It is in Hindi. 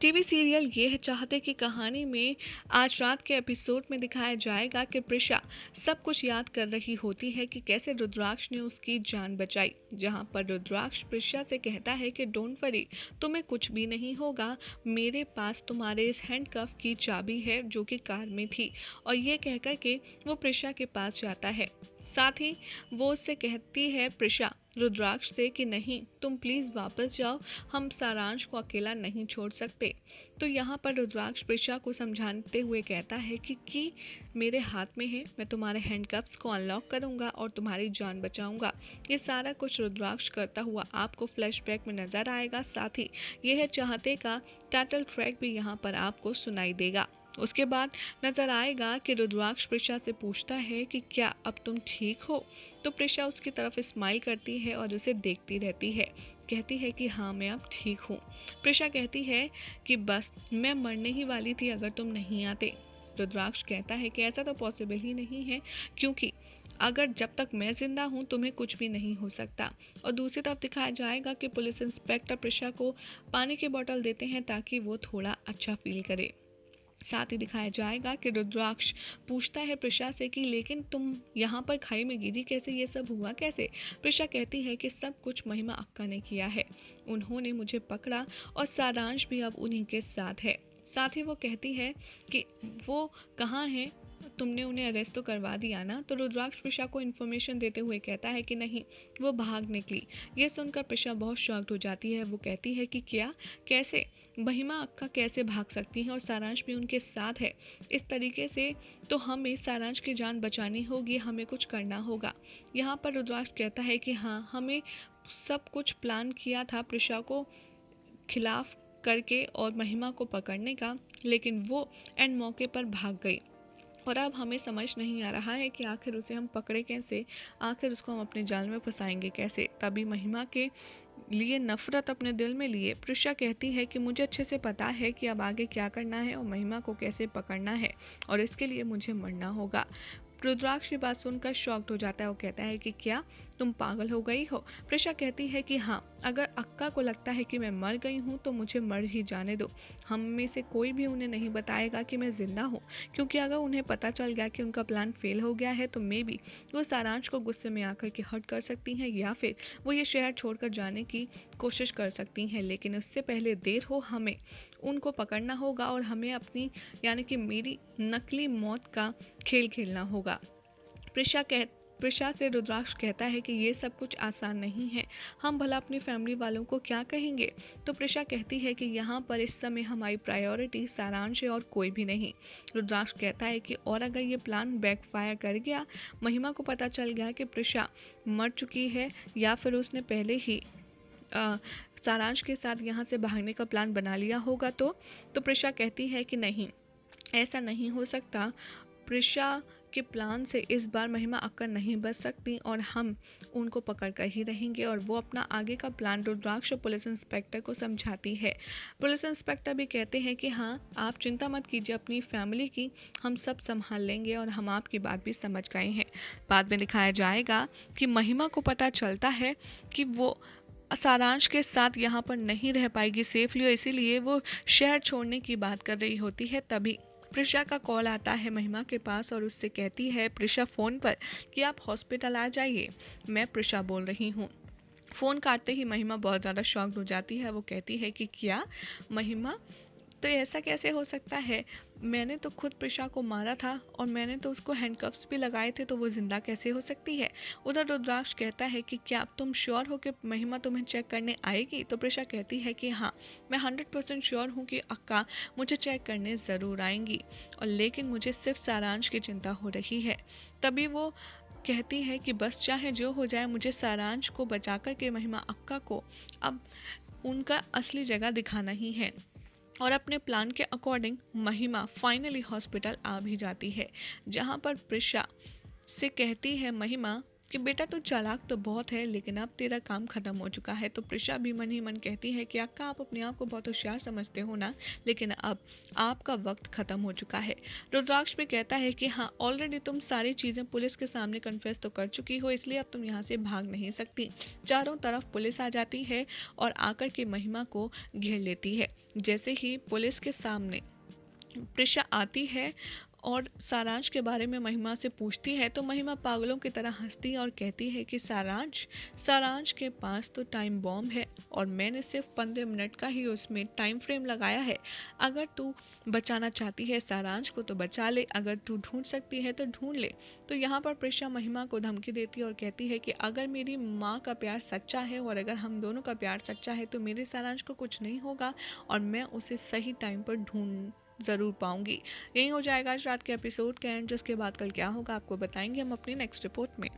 टीवी सीरियल ये है चाहते की कहानी में आज रात के एपिसोड में दिखाया जाएगा कि प्रिशा सब कुछ याद कर रही होती है कि कैसे रुद्राक्ष ने उसकी जान बचाई। जहां पर रुद्राक्ष प्रिशा से कहता है कि डोंट वरी, तुम्हें कुछ भी नहीं होगा, मेरे पास तुम्हारे इस हैंडकफ की चाबी है जो कि कार में थी। और ये कहकर के वो प्रिशा के पास जाता है। साथ ही वो उससे कहती है प्रिशा रुद्राक्ष से कि नहीं, तुम प्लीज़ वापस जाओ, हम सारांश को अकेला नहीं छोड़ सकते। तो यहाँ पर रुद्राक्ष प्रिशा को समझाते हुए कहता है कि मेरे हाथ में है, मैं तुम्हारे हैंडकफ्स को अनलॉक करूँगा और तुम्हारी जान बचाऊँगा। ये सारा कुछ रुद्राक्ष करता हुआ आपको फ्लैशबैक में नज़र आएगा। साथ ही यह चाहते का टाइटल ट्रैक भी यहाँ पर आपको सुनाई देगा। उसके बाद नजर आएगा कि रुद्राक्ष प्रिशा से पूछता है कि क्या अब तुम ठीक हो। तो प्रिशा उसकी तरफ स्माइल करती है और उसे देखती रहती है, कहती है कि हाँ मैं अब ठीक हूँ। प्रिशा कहती है कि बस मैं मरने ही वाली थी अगर तुम नहीं आते। रुद्राक्ष कहता है कि ऐसा तो पॉसिबल ही नहीं है, क्योंकि अगर जब तक मैं जिंदा हूँ तुम्हें कुछ भी नहीं हो सकता। और दूसरी तरफ दिखाया जाएगा कि पुलिस इंस्पेक्टर प्रिशा को पानी की बोतल देते हैं ताकि वो थोड़ा अच्छा फील करे। साथ ही दिखाया जाएगा कि रुद्राक्ष पूछता है प्रिशा से कि लेकिन तुम यहाँ पर खाई में गिरी कैसे, ये सब हुआ कैसे। प्रिशा कहती है कि सब कुछ महिमा अक्का ने किया है, उन्होंने मुझे पकड़ा और सारांश भी अब उन्हीं के साथ है। साथ ही वो कहती है कि वो कहाँ हैं, तुमने उन्हें अरेस्ट तो करवा दिया ना। तो रुद्राक्ष प्रिशा को इन्फॉर्मेशन देते हुए कहता है कि नहीं, वो भाग निकली। ये सुनकर प्रिशा बहुत शॉक्ड हो जाती है। वो कहती है कि क्या, कैसे, महिमा अक्का कैसे भाग सकती हैं और सारांश भी उनके साथ है। इस तरीके से तो हमें सारांश की जान बचानी होगी, हमें कुछ करना होगा। यहाँ पर रुद्राक्ष कहता है कि हाँ, हमें सब कुछ प्लान किया था प्रिशा को खिलाफ करके और महिमा को पकड़ने का, लेकिन वो एंड मौके पर भाग गई। और अब हमें समझ नहीं आ रहा है कि आखिर उसे हम पकड़े कैसे, आखिर उसको हम अपने जाल में फंसाएंगे कैसे। तभी महिमा के लिए नफरत अपने दिल में लिए प्रिशा कहती है कि मुझे अच्छे से पता है कि अब आगे क्या करना है और महिमा को कैसे पकड़ना है, और इसके लिए मुझे मरना होगा। रुद्राक्ष की बात सुनकर शॉक्ड हो जाता है। वो कहता है कि क्या तुम पागल हो गई हो। प्रिशा कहती है कि हाँ, अगर अक्का को लगता है कि मैं मर गई हूँ तो मुझे मर ही जाने दो। हम में से कोई भी उन्हें नहीं बताएगा कि मैं जिंदा हूँ, क्योंकि अगर उन्हें पता चल गया कि उनका प्लान फेल हो गया है तो मे बी वो सारांश को गुस्से में आकर के हर्ट कर सकती हैं, या फिर वो ये शहर छोड़कर जाने की कोशिश कर सकती हैं। लेकिन उससे पहले देर हो, हमें उनको पकड़ना होगा और हमें अपनी यानी कि मेरी नकली मौत का खेल खेलना होगा। प्रिशा से रुद्राक्ष कहता है कि ये सब कुछ आसान नहीं है, हम भला अपनी फैमिली वालों को क्या कहेंगे। तो प्रिशा कहती है कि यहाँ पर इस समय हमारी प्रायोरिटी सारांश है और कोई भी नहीं। रुद्राक्ष कहता है कि और अगर ये प्लान बैकफायर कर गया, महिमा को पता चल गया कि प्रिशा मर चुकी है या फिर उसने पहले ही सारांश के साथ यहाँ से भागने का प्लान बना लिया होगा, तो प्रिशा कहती है कि नहीं, ऐसा नहीं हो सकता। प्रिशा के प्लान से इस बार महिमा अक्का नहीं बच सकती और हम उनको पकड़ कर ही रहेंगे। और वो अपना आगे का प्लान रुद्राक्ष और पुलिस इंस्पेक्टर को समझाती है। पुलिस इंस्पेक्टर भी कहते हैं कि हाँ, आप चिंता मत कीजिए अपनी फैमिली की, हम सब संभाल लेंगे और हम आपकी बात भी समझ गए हैं। बाद में दिखाया जाएगा कि महिमा को पता चलता है कि वो सारांश के साथ यहाँ पर नहीं रह पाएगी सेफली, और इसीलिए वो शहर छोड़ने की बात कर रही होती है। तभी प्रिशा का कॉल आता है महिमा के पास और उससे कहती है प्रिशा फ़ोन पर कि आप हॉस्पिटल आ जाइए, मैं प्रिशा बोल रही हूँ। फ़ोन काटते ही महिमा बहुत ज़्यादा शॉक्ड हो जाती है। वो कहती है कि क्या महिमा, तो ऐसा कैसे हो सकता है, मैंने तो खुद प्रिशा को मारा था और मैंने तो उसको हैंडकफ्स भी लगाए थे, तो वो ज़िंदा कैसे हो सकती है। उधर रुद्राक्ष कहता है कि क्या तुम श्योर हो कि महिमा तुम्हें चेक करने आएगी। तो प्रिशा कहती है कि हाँ, मैं 100% श्योर हूँ कि अक्का मुझे चेक करने ज़रूर आएंगी, और लेकिन मुझे सिर्फ सारांश की चिंता हो रही है। तभी वो कहती है कि बस चाहे जो हो जाए, मुझे सारांश को बचा कर के महिमा अक्का को अब उनका असली जगह दिखाना ही है। और अपने प्लान के अकॉर्डिंग महिमा फाइनली हॉस्पिटल आ भी जाती है, जहां पर प्रिशा से कहती है महिमा कि बेटा तू चालाक तो बहुत है, लेकिन अब तेरा काम खत्म हो चुका है। तो प्रिशा भी मन ही मन कहती है कि अक्का, आप अपने आप को बहुत होशियार समझते हो ना, लेकिन अब आपका वक्त खत्म हो चुका है। रुद्राक्ष भी कहता है कि हाँ, ऑलरेडी तुम सारी चीज़ें पुलिस के सामने कन्फेस तो कर चुकी हो, इसलिए अब तुम यहाँ से भाग नहीं सकती। चारों तरफ पुलिस आ जाती है और आकर के महिमा को घेर लेती है। जैसे ही पुलिस के सामने प्रिशा आती है और सारांश के बारे में महिमा से पूछती है, तो महिमा पागलों की तरह हंसती है और कहती है कि सारांश सारांश के पास तो टाइम बॉम्ब है और मैंने सिर्फ 15 मिनट का ही उसमें टाइम फ्रेम लगाया है। अगर तू बचाना चाहती है सारांश को तो बचा ले, अगर तू ढूंढ सकती है तो ढूंढ ले। तो यहाँ पर प्रिशा महिमा को धमकी देती है और कहती है कि अगर मेरी माँ का प्यार सच्चा है और अगर हम दोनों का प्यार सच्चा है तो मेरे सारांश को कुछ नहीं होगा और मैं उसे सही टाइम पर ढूंढ ज़रूर पाऊंगी। यही हो जाएगा आज रात के एपिसोड का एंड, जिसके बाद कल क्या होगा आपको बताएंगे हम अपनी नेक्स्ट रिपोर्ट में।